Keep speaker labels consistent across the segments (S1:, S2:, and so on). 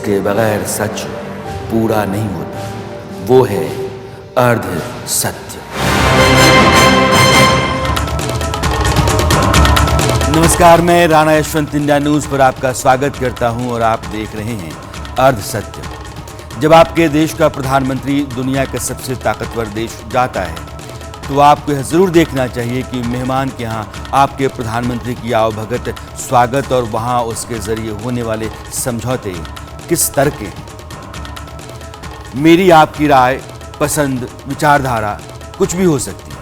S1: जिसके बगैर सच पूरा नहीं होता, वो है अर्ध सत्य। नमस्कार, मैं राणा यशवंत इंडिया न्यूज़ पर आपका स्वागत करता हूं और आप देख रहे हैं अर्ध सत्य। जब आपके देश का प्रधानमंत्री दुनिया के सबसे ताकतवर देश जाता है तो आपको यह ज़रूर देखना चाहिए कि मेहमान के यहाँ आपके प्रधानमंत्री की आवभगत, स्वागत और वहाँ उसके ज़रिए होने वाले समझौते किस स्तर के हैं। मेरी आपकी राय, पसंद, विचारधारा कुछ भी हो सकती है,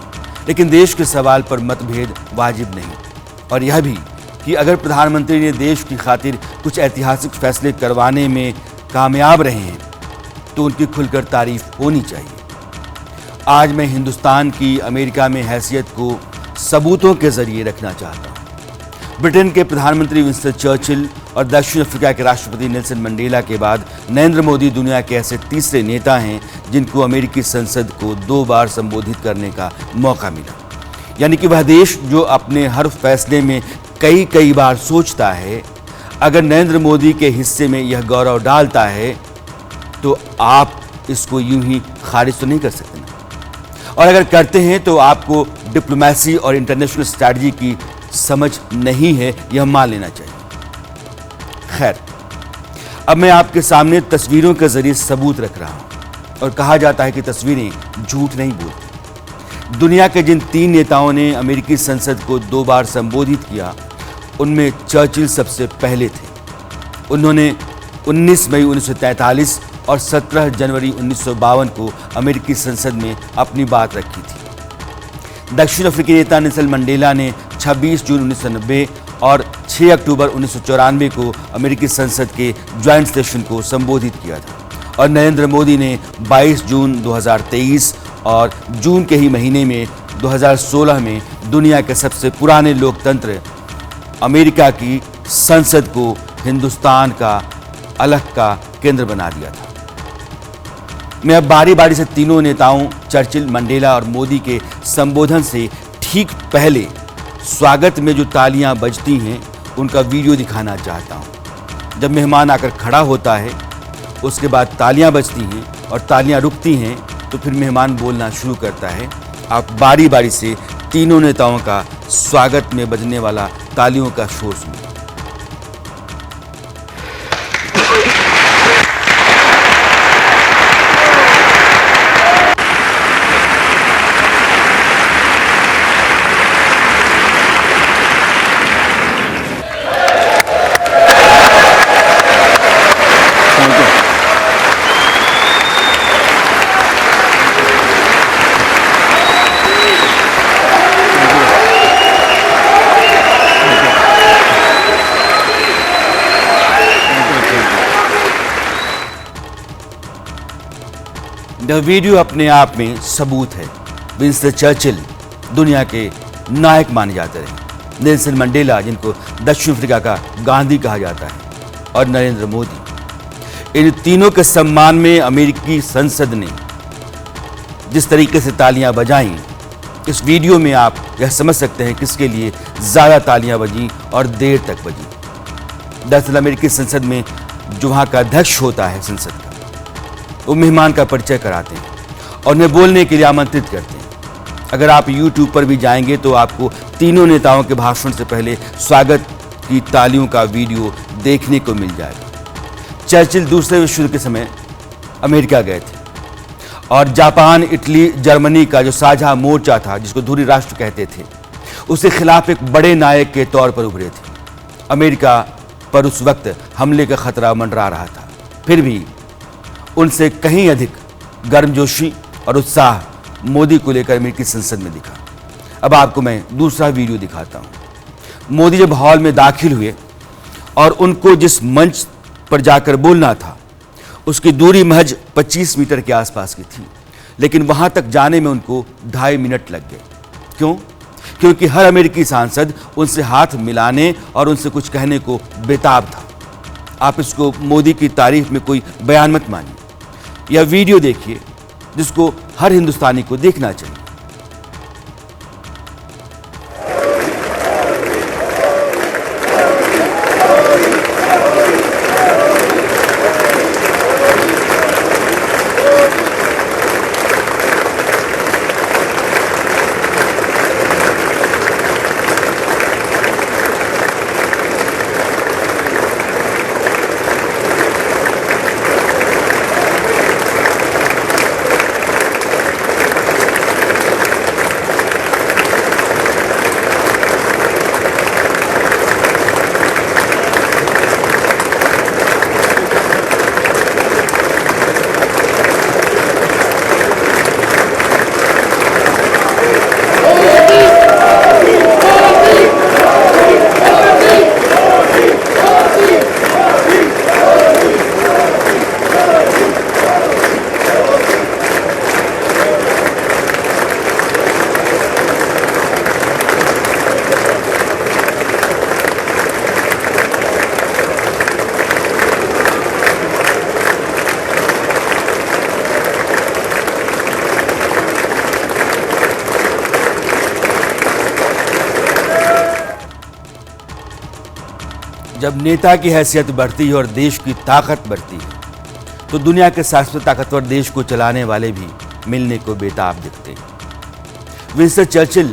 S1: लेकिन देश के सवाल पर मतभेद वाजिब नहीं। और यह भी कि अगर प्रधानमंत्री ने देश की खातिर कुछ ऐतिहासिक फैसले करवाने में कामयाब रहे हैं तो उनकी खुलकर तारीफ होनी चाहिए। आज मैं हिंदुस्तान की अमेरिका में हैसियत को सबूतों के जरिए रखना चाहता हूँ। ब्रिटेन के प्रधानमंत्री विंस्टन चर्चिल और दक्षिण अफ्रीका के राष्ट्रपति नेल्सन मंडेला के बाद नरेंद्र मोदी दुनिया के ऐसे तीसरे नेता हैं जिनको अमेरिकी संसद को 2 बार संबोधित करने का मौका मिला। यानी कि वह देश जो अपने हर फैसले में कई बार सोचता है, अगर नरेंद्र मोदी के हिस्से में यह गौरव डालता है तो आप इसको यूं ही खारिज तो नहीं कर सकते ना। और अगर करते हैं तो आपको डिप्लोमेसी और इंटरनेशनल स्ट्रैटेजी की समझ नहीं है, यह मान लेना चाहिए। खैर, अब मैं आपके सामने तस्वीरों के जरिए सबूत रख रहा हूं और कहा जाता है कि तस्वीरें झूठ नहीं बोलती। दुनिया के जिन 3 नेताओं ने अमेरिकी संसद को 2 बार संबोधित किया, उनमें चर्चिल सबसे पहले थे। उन्होंने 19 मई 1943 और 17 जनवरी 1952 को अमेरिकी संसद में अपनी बात रखी थी। दक्षिण अफ्रीकी नेता नेल्सन मंडेला ने 26 जून 1990 और 6 अक्टूबर 1994 को अमेरिकी संसद के ज्वाइंट सेशन को संबोधित किया था। और नरेंद्र मोदी ने 22 जून 2023 और जून के ही महीने में 2016 में दुनिया के सबसे पुराने लोकतंत्र अमेरिका की संसद को हिंदुस्तान का अलग का केंद्र बना दिया था। मैं अब बारी बारी से तीनों नेताओं चर्चिल, मंडेला और मोदी के संबोधन से ठीक पहले स्वागत में जो तालियां बजती हैं उनका वीडियो दिखाना चाहता हूं। जब मेहमान आकर खड़ा होता है, उसके बाद तालियां बजती हैं और तालियां रुकती हैं तो फिर मेहमान बोलना शुरू करता है। आप बारी बारी से तीनों नेताओं का स्वागत में बजने वाला तालियों का शोर सुनिए। यह वीडियो अपने आप में सबूत है। विंस्टन चर्चिल दुनिया के नायक माने जाते रहे, नेल्सन मंडेला जिनको दक्षिण अफ्रीका का गांधी कहा जाता है, और नरेंद्र मोदी। इन तीनों के सम्मान में अमेरिकी संसद ने जिस तरीके से तालियां बजाईं, इस वीडियो में आप यह समझ सकते हैं किसके लिए ज़्यादा तालियां बजीं और देर तक बजीं। दरअसल अमेरिकी संसद में जो वहाँ का अध्यक्ष होता है संसद का, वो मेहमान का परिचय कराते हैं और उन्हें बोलने के लिए आमंत्रित करते हैं। अगर आप YouTube पर भी जाएंगे तो आपको तीनों नेताओं के भाषण से पहले स्वागत की तालियों का वीडियो देखने को मिल जाएगा। चर्चिल दूसरे विश्व युद्ध के समय अमेरिका गए थे और जापान, इटली, जर्मनी का जो साझा मोर्चा था, जिसको धुरी राष्ट्र कहते थे, उसके खिलाफ एक बड़े नायक के तौर पर उभरे थे। अमेरिका पर उस वक्त हमले का खतरा मंडरा रहा था, फिर भी उनसे कहीं अधिक गर्मजोशी और उत्साह मोदी को लेकर अमेरिकी संसद में दिखा। अब आपको मैं दूसरा वीडियो दिखाता हूं। मोदी जब हॉल में दाखिल हुए और उनको जिस मंच पर जाकर बोलना था, उसकी दूरी महज 25 मीटर के आसपास की थी, लेकिन वहां तक जाने में उनको 2.5 मिनट लग गए। क्यों? क्योंकि हर अमेरिकी सांसद उनसे हाथ मिलाने और उनसे कुछ कहने को बेताब था। आप इसको मोदी की तारीफ में कोई बयान मत मानिए। यह वीडियो देखिए जिसको हर हिंदुस्तानी को देखना चाहिए। जब नेता की हैसियत बढ़ती है और देश की ताकत बढ़ती है तो दुनिया के सबसे ताकतवर देश को चलाने वाले भी मिलने को बेताब दिखते हैं। विंस्टन चर्चिल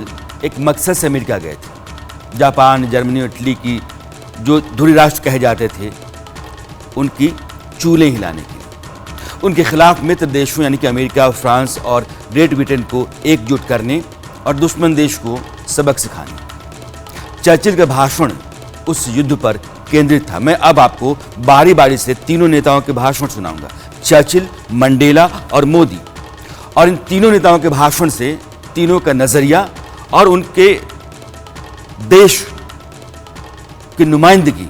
S1: एक मकसद से अमेरिका गए थे। जापान, जर्मनी और इटली की जो धुरी राष्ट्र कहे जाते थे उनकी चूलें हिलाने के लिए उनके खिलाफ मित्र देशों यानी कि अमेरिका, फ्रांस और ग्रेट ब्रिटेन को एकजुट करने और दुश्मन देश को सबक सिखाने। चर्चिल का भाषण उस युद्ध पर केंद्रित था। मैं अब आपको बारी बारी से तीनों नेताओं के भाषण सुनाऊंगा, चर्चिल, मंडेला और मोदी। और इन तीनों नेताओं के भाषण से तीनों का नजरिया और उनके देश की नुमाइंदगी,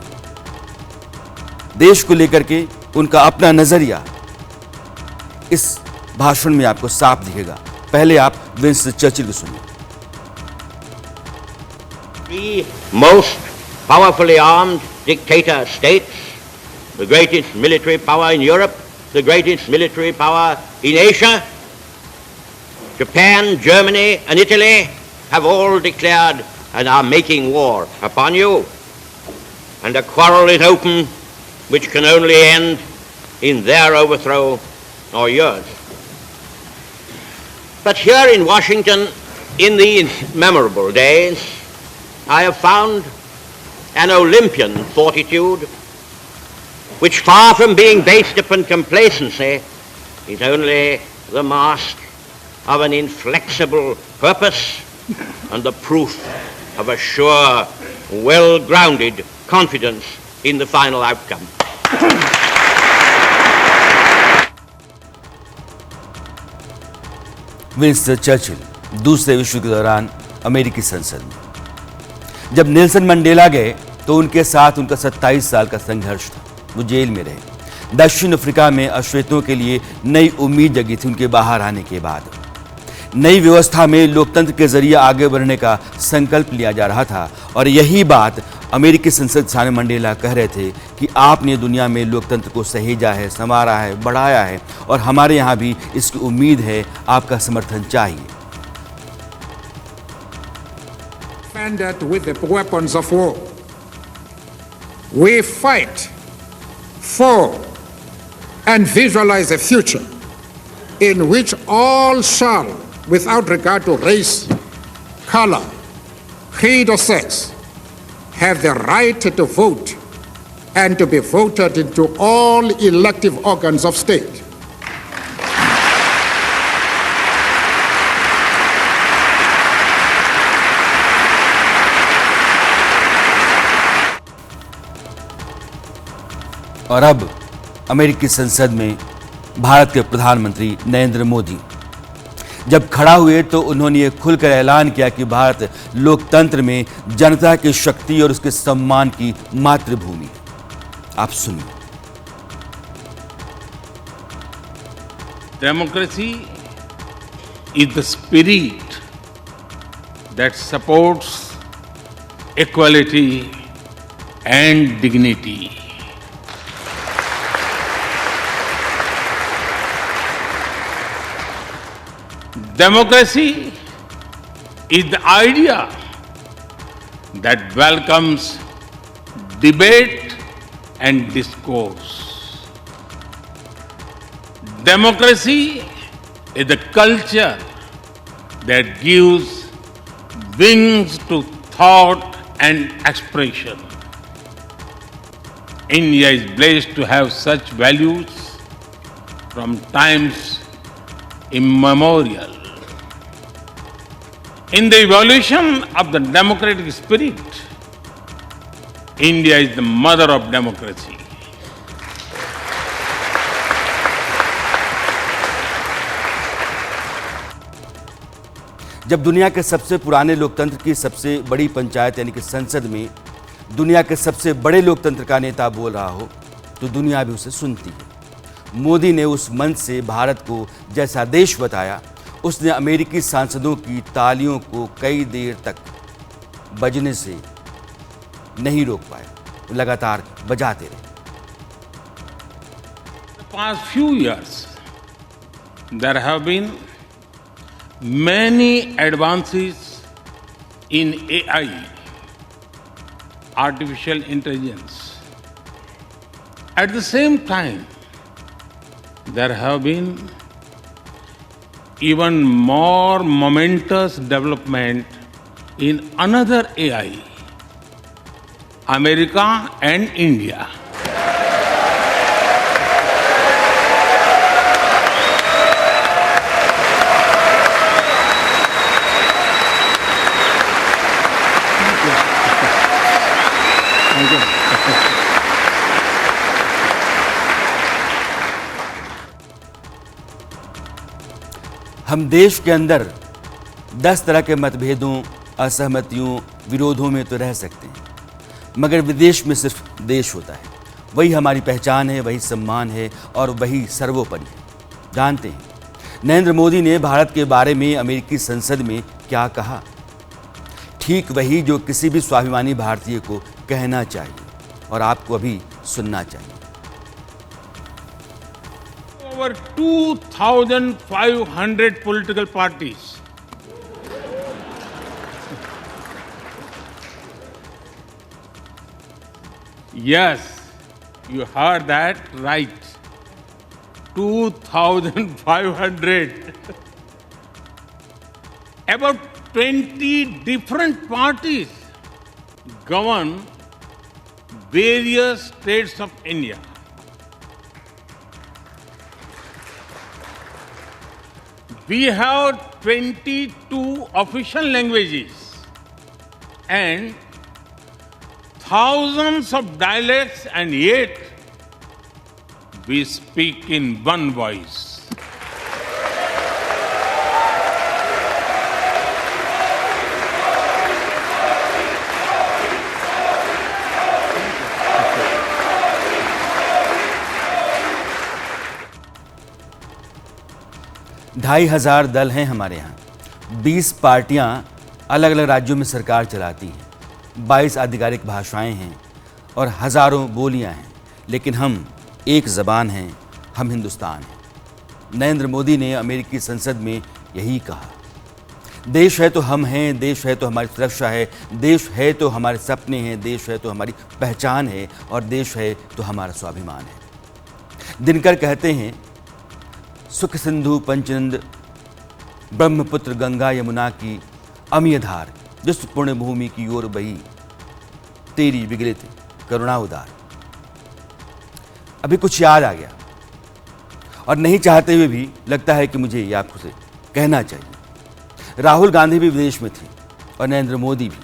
S1: देश को लेकर के उनका अपना नजरिया इस भाषण में आपको साफ दिखेगा। पहले आप विंस्टन चर्चिल को सुनिए।
S2: Three most powerfully armed dictator states, the greatest military power in Europe, the greatest military power in Asia, Japan, Germany and Italy have all declared and are making war upon you, and a quarrel is open which can only end in their overthrow or yours. But here in Washington, in these memorable days, I have found an Olympian fortitude which, far from being based upon complacency, is only the mask of an inflexible purpose and the proof of a sure, well-grounded confidence in the final outcome.
S1: Winston Churchill दूसरे विश्व के दौरान अमेरिकी संसद में। जब Nelson Mandela गए तो उनके साथ उनका 27 साल का संघर्ष था। वो जेल में रहे। दक्षिण अफ्रीका में अश्वेतों के लिए नई उम्मीद जगी थी। उनके बाहर आने के बाद नई व्यवस्था में लोकतंत्र के जरिए आगे बढ़ने का संकल्प लिया जा रहा था और यही बात अमेरिकी संसद के सामने मंडेला कह रहे थे कि आपने दुनिया में लोकतंत्र को सहेजा है, संवारा है, बढ़ाया है और हमारे यहाँ भी इसकी उम्मीद है, आपका समर्थन चाहिए।
S3: Standard with the weapons of war. We fight for and visualize a future in which all shall, without regard to race, color, creed or sex, have the right to vote and to be voted into all elective organs of state.
S1: और अब अमेरिकी संसद में भारत के प्रधानमंत्री नरेंद्र मोदी जब खड़ा हुए तो उन्होंने ये खुलकर ऐलान किया कि भारत लोकतंत्र में जनता की शक्ति और उसके सम्मान की मातृभूमि है। आप सुनिए।
S4: Democracy is the spirit that supports equality and dignity. Democracy is the idea that welcomes debate and discourse. Democracy is the culture that gives wings to thought and expression. India is blessed to have such values from times immemorial. In the evolution of the democratic spirit, India is the mother of democracy.
S1: जब दुनिया के सबसे पुराने लोकतंत्र की सबसे बड़ी पंचायत यानी कि संसद में दुनिया के सबसे बड़े लोकतंत्र का नेता बोल रहा हो तो दुनिया भी उसे सुनती है। मोदी ने उस मंच से भारत को जैसा देश बताया, उसने अमेरिकी सांसदों की तालियों को कई देर तक बजने से नहीं रोक पाए, लगातार बजाते रहे।
S4: The past few years, there have been many advances in AI, artificial intelligence, At the same time, there have been even more momentous development in another AI, America and India.
S1: हम देश के अंदर 10 तरह के मतभेदों, असहमतियों, विरोधों में तो रह सकते हैं, मगर विदेश में सिर्फ देश होता है। वही हमारी पहचान है, वही सम्मान है और वही सर्वोपरि है। जानते हैं नरेंद्र मोदी ने भारत के बारे में अमेरिकी संसद में क्या कहा? ठीक वही जो किसी भी स्वाभिमानी भारतीय को कहना चाहिए और आपको अभी सुनना चाहिए।
S4: Over 2,500 political parties. Yes, you heard that right. 2,500. About 20 different parties govern various states of India. We have 22 official languages and thousands of dialects, and yet we speak in one voice.
S1: ढाई हजार दल हैं हमारे यहाँ, 20 पार्टियाँ अलग अलग राज्यों में सरकार चलाती हैं, 22 आधिकारिक भाषाएं हैं और हजारों बोलियां हैं, लेकिन हम एक ज़बान हैं, हम हिंदुस्तान हैं। नरेंद्र मोदी ने अमेरिकी संसद में यही कहा। देश है तो हम हैं, देश है तो हमारी सुरक्षा है, देश है तो हमारे सपने हैं, देश है तो हमारी पहचान है और देश है तो हमारा स्वाभिमान है। दिनकर कहते हैं, सुख सिंधु पंचनंद ब्रह्मपुत्र गंगा यमुना की अमीय धार, जिस पुण्य भूमि की ओर बही तेरी विगलित करुणा उदार। अभी कुछ याद आ गया और नहीं चाहते हुए भी लगता है कि मुझे ये आपसे कहना चाहिए। राहुल गांधी भी विदेश में थे और नरेंद्र मोदी भी।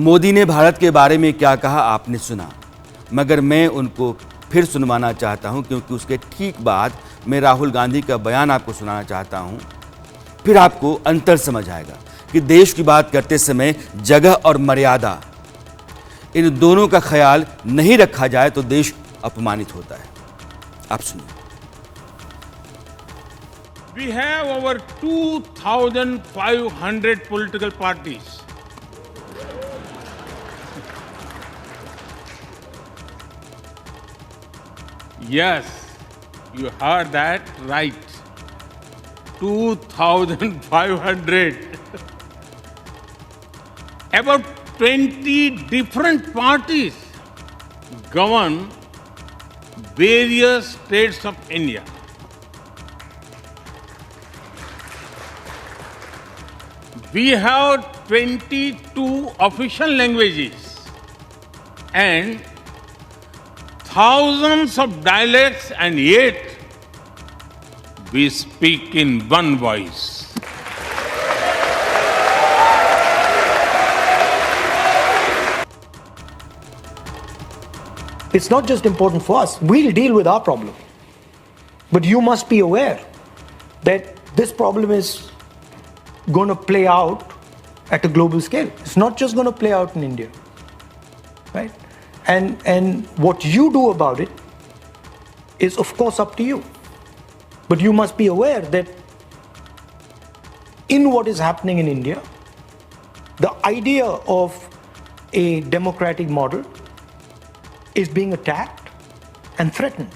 S1: मोदी ने भारत के बारे में क्या कहा आपने सुना, मगर मैं उनको फिर सुनवाना चाहता हूं, क्योंकि उसके ठीक बाद मैं राहुल गांधी का बयान आपको सुनाना चाहता हूं। फिर आपको अंतर समझ आएगा कि देश की बात करते समय जगह और मर्यादा, इन दोनों का ख्याल नहीं रखा जाए तो देश अपमानित होता है। आप सुनिए।
S4: We have over 2,500 political parties. Yes, you heard that right. 2,500. About 20 different parties govern various states of India. We have 22 official languages and thousands of dialects, and yet we speak in one voice.
S5: It's not just important for us. We'll deal with our problem. But you must be aware that this problem is going to play out at a global scale. It's not just going to play out in India. Right? And what you do about it is, of course, up to you. But you must be aware that in what is happening in India, the idea of a democratic model is being attacked and threatened.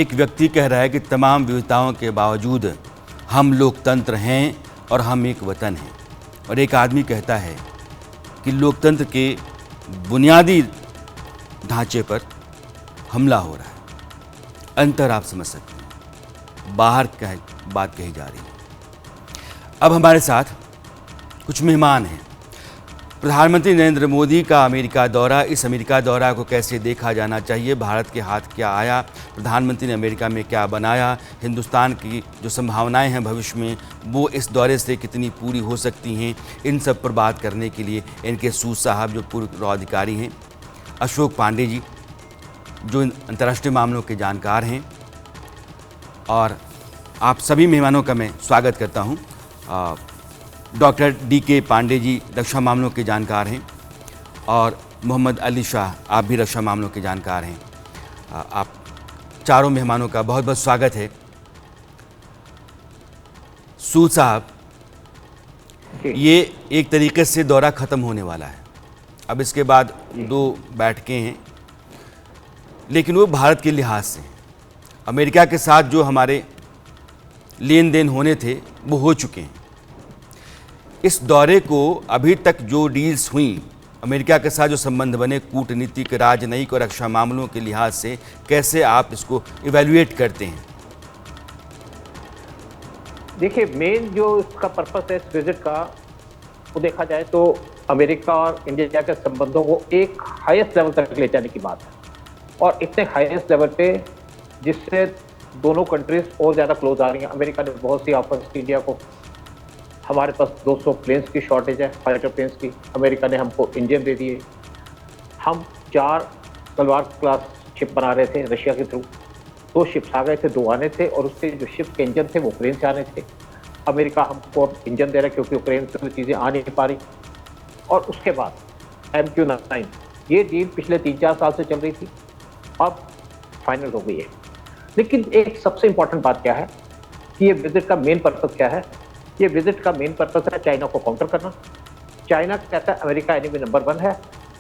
S1: एक व्यक्ति कह रहा है कि तमाम विविधताओं के बावजूद हम लोकतंत्र हैं और हम एक वतन हैं, और एक आदमी कहता है कि लोकतंत्र के बुनियादी ढांचे पर हमला हो रहा है। अंतर आप समझ सकते हैं, बाहर बात कही जा रही है। अब हमारे साथ कुछ मेहमान हैं। प्रधानमंत्री नरेंद्र मोदी का अमेरिका दौरा, इस अमेरिका दौरा को कैसे देखा जाना चाहिए, भारत के हाथ क्या आया, प्रधानमंत्री ने अमेरिका में क्या बनाया, हिंदुस्तान की जो संभावनाएं हैं भविष्य में वो इस दौरे से कितनी पूरी हो सकती हैं, इन सब पर बात करने के लिए इनके सूद साहब जो पूर्व रॉ अधिकारी हैं, अशोक पांडे जी जो अंतर्राष्ट्रीय मामलों के जानकार हैं, और आप सभी मेहमानों का मैं स्वागत करता हूँ। Doctor D K. पांडे जी रक्षा मामलों के जानकार हैं और मोहम्मद अली शाह आप भी रक्षा मामलों के जानकार हैं। आप चारों मेहमानों का बहुत बहुत स्वागत है। सूद साहब, ये एक तरीके से दौरा ख़त्म होने वाला है, अब इसके बाद 2 बैठकें हैं, लेकिन वो भारत के लिहाज से अमेरिका के साथ जो हमारे लेन देन होने थे वो हो चुके हैं। इस दौरे को अभी तक जो डील्स हुई, अमेरिका के साथ जो संबंध बने कूटनीतिक, राजनयिक और रक्षा मामलों के लिहाज से, कैसे आप इसको इवैल्यूएट करते हैं?
S6: देखिए, मेन जो इसका पर्पस है इस विजिट का, वो देखा जाए तो अमेरिका और इंडिया के संबंधों को एक हाईएस्ट लेवल तक ले जाने की बात है, और इतने हाईएस्ट लेवल पे जिससे दोनों कंट्रीज और ज़्यादा क्लोज आ रही हैं। अमेरिका ने बहुत सी ऑफर्स की इंडिया को, हमारे पास 200 प्लेन्स की शॉर्टेज है, फाइटर प्लेन्स की, अमेरिका ने हमको इंजन दे दिए। हम 4 तलवार क्लास शिप बना रहे थे रशिया के थ्रू, 2 शिप्स आ गए थे, 2 आने थे, और उसके जो शिप के इंजन थे वो यूक्रेन से आने थे। अमेरिका हमको अब इंजन दे रहा है क्योंकि यूक्रेन से चीज़ें आ नहीं पा रही। और उसके बाद MQ-9, ये डील पिछले 3-4 साल से चल रही थी, अब फाइनल हो गई है। लेकिन एक सबसे इंपॉर्टेंट बात क्या है कि ये विजिट का मेन पर्पस क्या है? ये विजिट का मेन पर्पस है चाइना को काउंटर करना। चाइना कहता है अमेरिका एनिमी नंबर 1 है,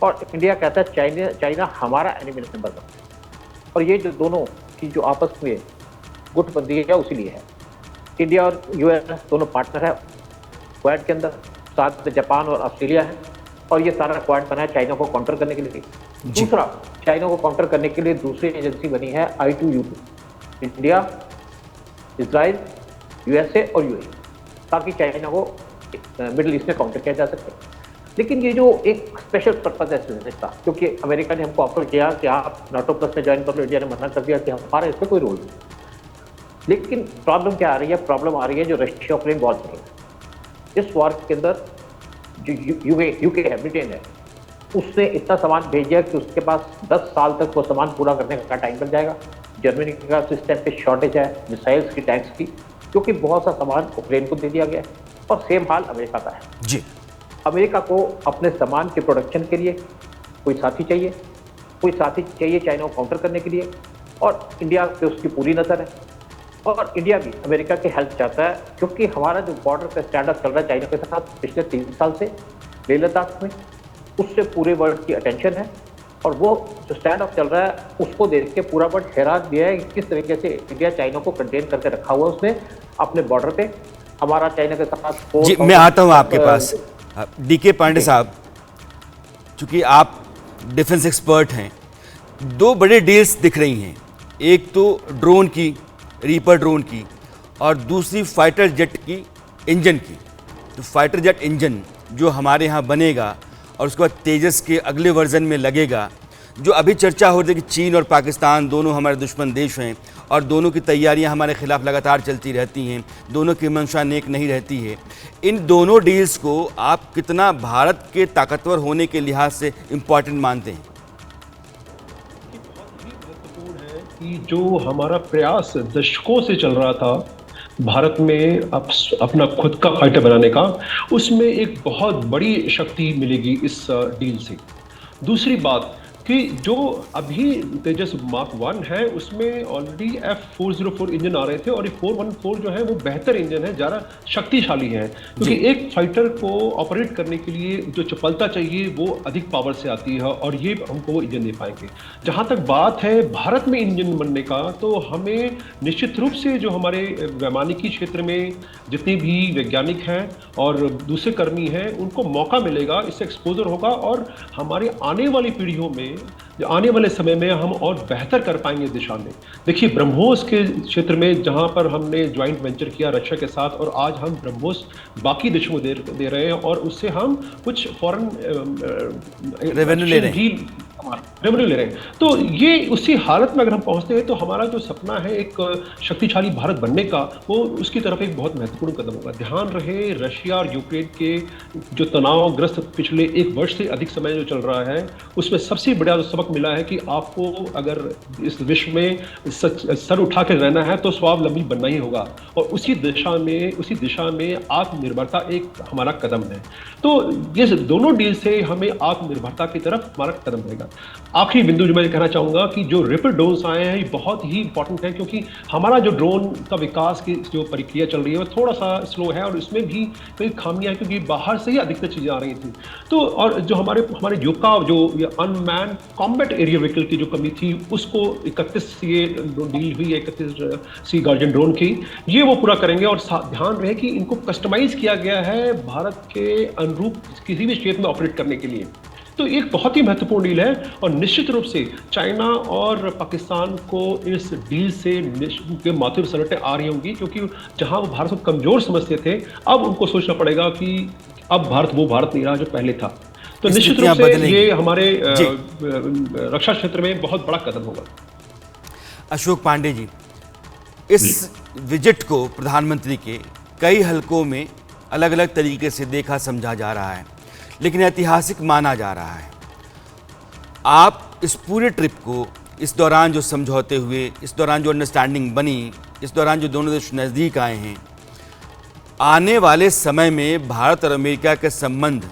S6: और इंडिया कहता है चाइना हमारा एनिमी नंबर 1 है। और ये जो दोनों की जो आपस में गुटबंदी है उसी लिए है। इंडिया और यूएस दोनों पार्टनर है क्वाड के अंदर, साथ में जापान और ऑस्ट्रेलिया है, और ये सारा क्वाड बना है चाइना को काउंटर करने के लिए। दूसरा, चाइना को काउंटर करने के लिए दूसरी एजेंसी बनी है I2U2, इंडिया, इजराइल, USA और UAE, ताकि चाइना को मिडिल ईस्ट में काउंटर किया जा सके। लेकिन ये जो एक स्पेशल पर्पज है इस विजिट का, क्योंकि अमेरिका ने हमको ऑफर किया कि आप NATO प्लस में ज्वाइन कर लो, इंडिया ने मना कर दिया कि हमारा इसमें कोई रोल नहीं। लेकिन प्रॉब्लम क्या आ रही है? प्रॉब्लम आ रही है जो रशिया यूक्रेन वॉर चल रही है। इस वॉर के अंदर जो यूके है, ब्रिटेन है, उसने इतना सामान भेजा कि उसके पास 10 साल तक वो सामान पूरा करने का टाइम लग जाएगा। जर्मनी का सिस्टम पे शॉर्टेज है मिसाइल्स की, टैंक्स की, क्योंकि बहुत सा सामान यूक्रेन को दे दिया गया है। और सेम हाल अमेरिका का है
S1: जी।
S6: अमेरिका को अपने सामान के प्रोडक्शन के लिए कोई साथी चाहिए चाइना को काउंटर करने के लिए, और इंडिया पे उसकी पूरी नज़र है। और इंडिया भी अमेरिका की हेल्प चाहता है, क्योंकि हमारा जो बॉर्डर का स्टैंड अप चल रहा है चाइना के साथ पिछले 3 साल से लेह लद्दाख में, उससे पूरे वर्ल्ड की अटेंशन है। और वो जो स्टैंड अप चल रहा है उसको देख के पूरा वर्ल्ड हैरान भी है कि किस तरीके से इंडिया चाइना को कंटेन करके रखा हुआ है उसने अपने बॉर्डर पे। हमारा चाइना के साथ
S1: जी, मैं आता हूँ आपके पास। डी.के. पांडे साहब, चूंकि आप डिफेंस एक्सपर्ट हैं, 2 बड़े डील्स दिख रही हैं, एक तो ड्रोन की, रीपर ड्रोन की, और दूसरी फाइटर जेट की इंजन की। तो फाइटर जेट इंजन जो हमारे यहाँ बनेगा और उसके बाद तेजस के अगले वर्जन में लगेगा, जो अभी चर्चा हो रही है कि चीन और पाकिस्तान दोनों हमारे दुश्मन देश हैं और दोनों की तैयारियां हमारे खिलाफ लगातार चलती रहती हैं, दोनों की मंशा नेक नहीं रहती है। इन दोनों डील्स को आप कितना भारत के ताकतवर होने के लिहाज से इम्पॉर्टेंट मानते हैं?
S7: कि जो हमारा प्रयास दशकों से चल रहा था भारत में अपना खुद का फाइटर बनाने का, उसमें एक बहुत बड़ी शक्ति मिलेगी इस डील से। दूसरी बात कि कि जो अभी तेजस मार्क 1 है उसमें ऑलरेडी F404 इंजन आ रहे थे, और ये 414 जो है वो बेहतर इंजन है, ज़्यादा शक्तिशाली है, क्योंकि एक फाइटर को ऑपरेट करने के लिए जो चपलता चाहिए वो अधिक पावर से आती है, और ये हमको वो इंजन दे पाएंगे। जहाँ तक बात है भारत में इंजन बनने का, तो हमें निश्चित रूप से जो हमारे वैमानिकी क्षेत्र में जितने भी वैज्ञानिक हैं और दूसरे कर्मी हैं उनको मौका मिलेगा, इससे एक्सपोजर होगा, और हमारे आने वाली पीढ़ियों में, आने वाले समय में हम और बेहतर कर पाएंगे इस दिशा में। देखिए ब्रह्मोस के क्षेत्र में जहां पर हमने ज्वाइंट वेंचर किया रशिया के साथ, और आज हम ब्रह्मोस बाकी देशों को दे रहे हैं, और उससे हम कुछ फॉरेन
S1: रेवेन्यू ले रहे
S7: हैं। तो ये उसी हालत में अगर हम पहुंचते हैं तो हमारा जो सपना है एक शक्तिशाली भारत बनने का, वो उसकी तरफ एक बहुत महत्वपूर्ण कदम होगा। ध्यान रहे रशिया और यूक्रेन के जो तनावग्रस्त पिछले 1 वर्ष से अधिक समय जो चल रहा है, उसमें सबसे बड़ा जो सबक मिला है कि आपको अगर इस विश्व में सर उठा के रहना है तो स्वावलंबी बनना ही होगा, और उसी दिशा में आत्मनिर्भरता एक हमारा कदम है। तो ये दोनों डील से हमें आत्मनिर्भरता की तरफ हमारा कदम रहेगा। आखिरी बिंदु जो मैं कहना चाहूंगा कि जो रेपिड ड्रोन्स आए हैं ये बहुत ही इंपॉर्टेंट है, क्योंकि हमारा जो ड्रोन का विकास की जो प्रक्रिया चल रही है वो थोड़ा सा स्लो है, और इसमें भी कई खामियां हैं, क्योंकि बाहर से ही अधिकतर चीजें आ रही थी। तो और जो हमारे युका जो अनमैन कॉम्बैट एरिया व्हीकल की जो कमी थी, उसको 31 ये डील हुई है 31 सी गार्जियन ड्रोन की, ये वो पूरा करेंगे। और ध्यान रहे कि इनको कस्टमाइज किया गया है भारत के अनुरूप किसी भी क्षेत्र में ऑपरेट करने के लिए। तो एक बहुत ही महत्वपूर्ण डील है, और निश्चित रूप से चाइना और पाकिस्तान को इस डील से के माथे पर सलटें आ रही होंगी, क्योंकि जहां वो भारत को कमजोर समझते थे, अब उनको सोचना पड़ेगा कि अब भारत वो भारत नहीं रहा जो पहले था। तो निश्चित रूप से ये हमारे रक्षा क्षेत्र में बहुत बड़ा कदम होगा।
S1: अशोक पांडे जी, इस विजिट को प्रधानमंत्री के कई हलकों में अलग अलग तरीके से देखा समझा जा रहा है, लेकिन ऐतिहासिक माना जा रहा है। आप इस पूरे ट्रिप को, इस दौरान जो समझौते हुए, इस दौरान जो अंडरस्टैंडिंग बनी, इस दौरान जो दोनों देश नज़दीक आए हैं, आने वाले समय में भारत और अमेरिका के संबंध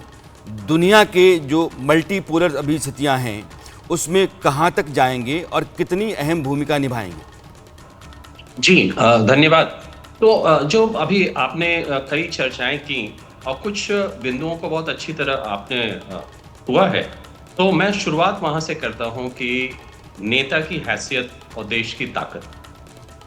S1: दुनिया के जो मल्टीपोलर अभी स्थितियाँ हैं उसमें कहाँ तक जाएंगे और कितनी अहम भूमिका निभाएंगे?
S8: जी धन्यवाद। तो जो अभी आपने कई चर्चाएं की और कुछ बिंदुओं को बहुत अच्छी तरह आपने हुआ है, तो मैं शुरुआत वहां से करता हूं कि नेता की हैसियत और देश की ताकत।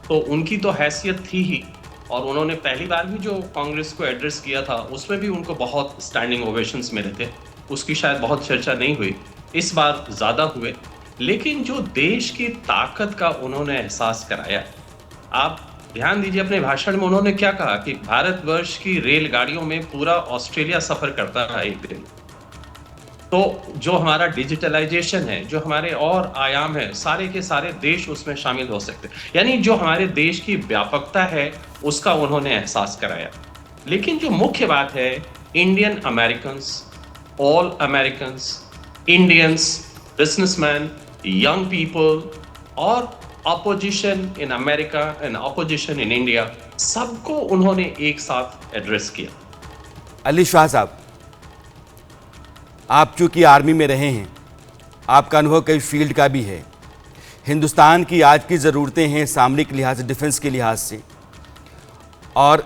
S8: तो उनकी तो हैसियत थी ही, और उन्होंने पहली बार भी जो कांग्रेस को एड्रेस किया था उसमें भी उनको बहुत स्टैंडिंग ओवेशंस मिले थे, उसकी शायद बहुत चर्चा नहीं हुई, इस बार ज़्यादा हुए। लेकिन जो देश की ताकत का उन्होंने एहसास कराया, आप ध्यान दीजिए अपने भाषण में उन्होंने क्या कहा कि भारतवर्ष की रेलगाड़ियों में पूरा ऑस्ट्रेलिया सफ़र करता है एक दिन। तो जो हमारा डिजिटलाइजेशन है, जो हमारे और आयाम है, सारे के सारे देश उसमें शामिल हो सकते हैं, यानी जो हमारे देश की व्यापकता है उसका उन्होंने एहसास कराया। लेकिन जो मुख्य बात है, Indian Americans, all Americans, Indians, businessman, young people और opposition in America and opposition in India, सबको उन्होंने एक साथ एड्रेस किया।
S1: अली शाह साहब, आप चूंकि आर्मी में रहे हैं, आपका अनुभव कई फील्ड का भी है। हिंदुस्तान की आज की ज़रूरतें हैं सामरिक लिहाज से, डिफेंस के लिहाज से, और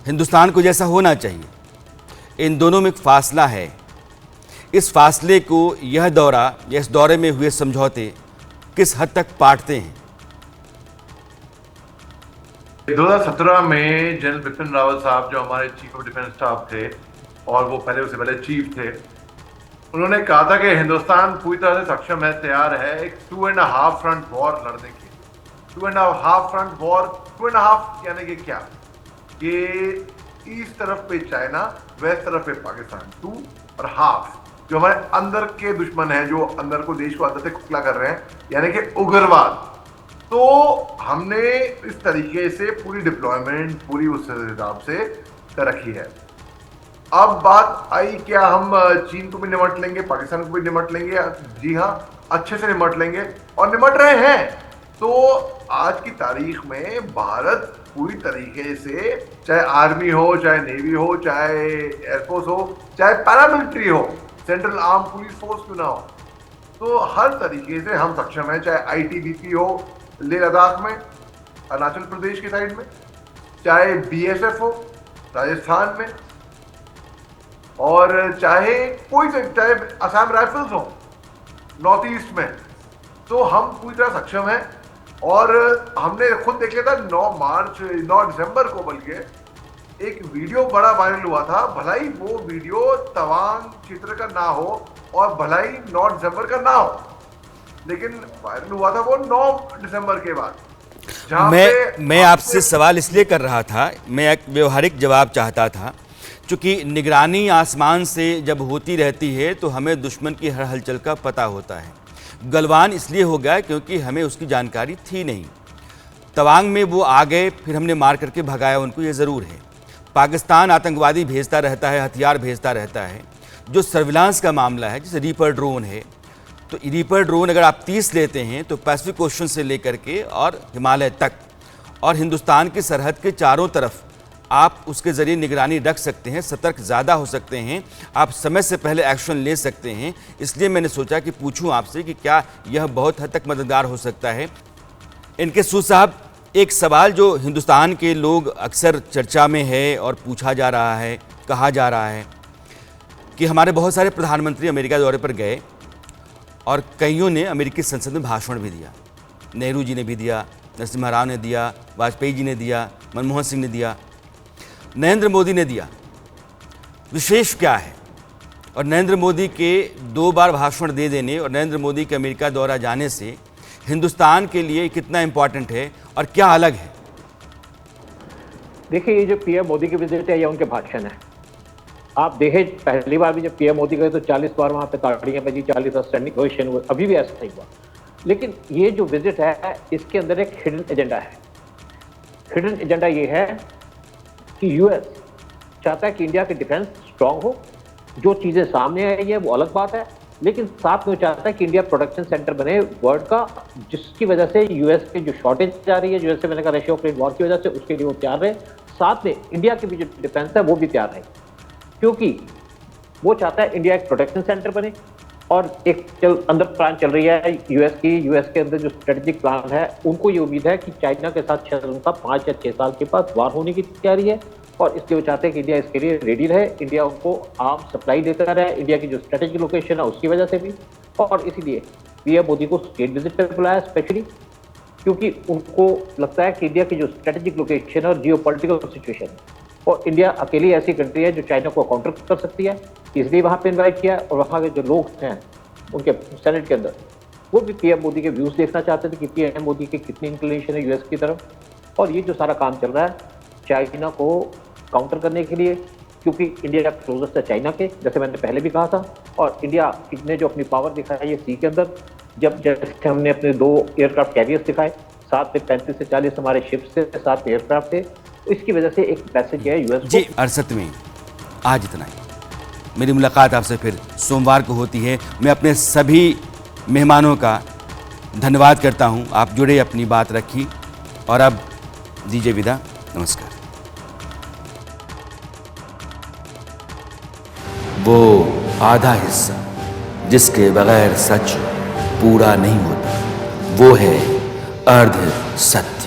S1: हिंदुस्तान को जैसा होना चाहिए, इन दोनों में एक फासला है। इस फासले को यह दौरा या इस दौरे में हुए समझौते किस हद तक पाटते हैं?
S9: 2017 में जनरल बिपिन रावत साहब, जो हमारे चीफ ऑफ डिफेंस स्टाफ थे और वो उससे पहले चीफ थे, उन्होंने कहा था कि हिंदुस्तान पूरी तरह से सक्षम है, तैयार है एक 2.5 फ्रंट वॉर लड़ने की। 2.5 फ्रंट वॉर, 2.5 यानी कि क्या, कि ईस्ट तरफ पे चाइना, वेस्ट तरफ पे पाकिस्तान, 2 और हाफ जो हमारे अंदर के दुश्मन हैं, जो अंदर को, देश को अंदर से खुखला कर रहे हैं, यानी कि उग्रवाद। तो हमने इस तरीके से पूरी डिप्लॉयमेंट पूरी उस हिसाब से कर रखी है। अब बात आई, क्या हम चीन को भी निमट लेंगे, पाकिस्तान को भी निमट लेंगे? जी हाँ, अच्छे से निमट लेंगे और निमट रहे हैं। तो आज की तारीख में भारत पूरी तरीके से, चाहे आर्मी हो, चाहे नेवी हो, चाहे एयरफोर्स हो, चाहे पैरामिलिट्री हो, सेंट्रल आर्म पुलिस फोर्स क्यों ना हो, तो हर तरीके से हम सक्षम हैं, चाहे आईटीबीपी हो लेह लद्दाख में, अरुणाचल प्रदेश की साइड में, चाहे बीएसएफ हो राजस्थान में, और चाहे चाहे असम राइफल्स हो नॉर्थ ईस्ट में, तो हम पूरी तरह सक्षम हैं। और हमने खुद देख लिया था 9 दिसंबर को, बल्कि एक वीडियो बड़ा वायरल हुआ था, भला ही वो वीडियो तवांग क्षेत्र का ना हो और भला ही 9 दिसंबर का ना हो, लेकिन वायरल हुआ था वो 9 दिसंबर के बाद।
S1: मैं आपसे सवाल इसलिए कर रहा था, मैं एक व्यवहारिक जवाब चाहता था, क्योंकि निगरानी आसमान से जब होती रहती है तो हमें दुश्मन की हर हलचल का पता होता है। गलवान इसलिए हो गया क्योंकि हमें उसकी जानकारी थी नहीं। तवांग में वो आ गए, फिर हमने मार करके भगाया उनको, ये ज़रूर है। पाकिस्तान आतंकवादी भेजता रहता है, हथियार भेजता रहता है। जो सर्विलांस का मामला है, जैसे रीपर ड्रोन है, तो रीपर ड्रोन अगर आप 30 लेते हैं तो पैसिफिक ओशन से लेकर के और हिमालय तक और हिंदुस्तान की सरहद के चारों तरफ आप उसके ज़रिए निगरानी रख सकते हैं, सतर्क ज़्यादा हो सकते हैं, आप समय से पहले एक्शन ले सकते हैं। इसलिए मैंने सोचा कि पूछूं आपसे कि क्या यह बहुत हद तक मददगार हो सकता है। इनके सूद साहब, एक सवाल जो हिंदुस्तान के लोग अक्सर चर्चा में है और पूछा जा रहा है, कहा जा रहा है कि हमारे बहुत सारे प्रधानमंत्री अमेरिका दौरे पर गए और कईयों ने अमेरिकी संसद में भाषण भी दिया। नेहरू जी ने भी दिया, नरसिम्हा राव ने दिया, वाजपेयी जी ने दिया, मनमोहन सिंह ने दिया, नरेंद्र मोदी ने दिया। विशेष क्या है? और नरेंद्र मोदी के 2 बार भाषण दे देने और नरेंद्र मोदी के अमेरिका दौरा जाने से हिंदुस्तान के लिए कितना इम्पोर्टेंट है और क्या अलग है?
S6: देखिए, ये जो पीएम मोदी की विजिट है या उनके भाषण है, आप देखें पहली बार भी जब पीएम मोदी गए तो 40 बार वहाँ पे ताड़ियां बजी, 40 स्टैंडिंग ओवेशन हुए, अभी भी ऐसा नहीं हुआ। लेकिन ये जो विजिट है, इसके अंदर एक हिडन एजेंडा है। हिडन एजेंडा ये है कि यूएस चाहता है कि इंडिया की डिफेंस स्ट्रांग हो। जो चीज़ें सामने आई है वो अलग बात है, लेकिन साथ में वो चाहता है कि इंडिया प्रोडक्शन सेंटर बने वर्ल्ड का, जिसकी वजह से यूएस की जो शॉर्टेज आ रही है, जैसे मैंने कहा रशिया यूक्रेन वॉर की वजह से, उसके लिए वो तैयार रहे। साथ में इंडिया की भी जो डिफेंस है वो भी तैयार रहे, क्योंकि वो चाहता है इंडिया एक प्रोडक्शन सेंटर बने। और एक अंदर प्लान चल रही है यूएस के अंदर जो स्ट्रेटेजिक प्लान है, उनको ये उम्मीद है कि चाइना के साथ उनका 5 या 6 साल के बाद वार होने की तैयारी है, और इसलिए वो चाहते हैं कि इंडिया इसके लिए रेडी रहे, इंडिया उनको आर्म सप्लाई देता रहे, इंडिया की जो स्ट्रेटेजिक लोकेशन है उसकी वजह से भी। और इसीलिए पीएम मोदी को स्टेट विजिट पर बुलाया स्पेशली, क्योंकि उनको लगता है कि इंडिया की जो स्ट्रेटेजिक लोकेशन और जियोपॉलिटिकल सिचुएशन, और इंडिया अकेली ऐसी कंट्री है जो चाइना को काउंटर कर सकती है, इसलिए वहाँ पे इन्वाइट किया। और वहाँ के जो लोग हैं उनके सेनेट के अंदर, वो भी पीएम मोदी के व्यूज़ देखना चाहते थे कि पीएम मोदी की कितनी इंक्लिनेशन है यूएस की तरफ। और ये जो सारा काम चल रहा है चाइना को काउंटर करने के लिए, क्योंकि इंडिया क्लोजेस्ट है चाइना के, जैसे मैंने पहले भी कहा था। और इंडिया ने जो अपनी पावर दिखाई है सी के अंदर, जैसे हमने अपने 2 एयरक्राफ्ट कैरियर्स दिखाए, साथ में 35 से 40 हमारे शिप्स थे, 7 एयरक्राफ्ट थे, तो इसकी वजह से एक मैसेज है यूएस को।
S1: जी अरसत में आज इतना ही। मेरी मुलाकात आपसे फिर सोमवार को होती है। मैं अपने सभी मेहमानों का धन्यवाद करता हूं, आप जुड़े, अपनी बात रखी, और अब दीजिए विदा। नमस्कार। वो आधा हिस्सा जिसके बगैर सच पूरा नहीं होता, वो है अर्ध सत्य।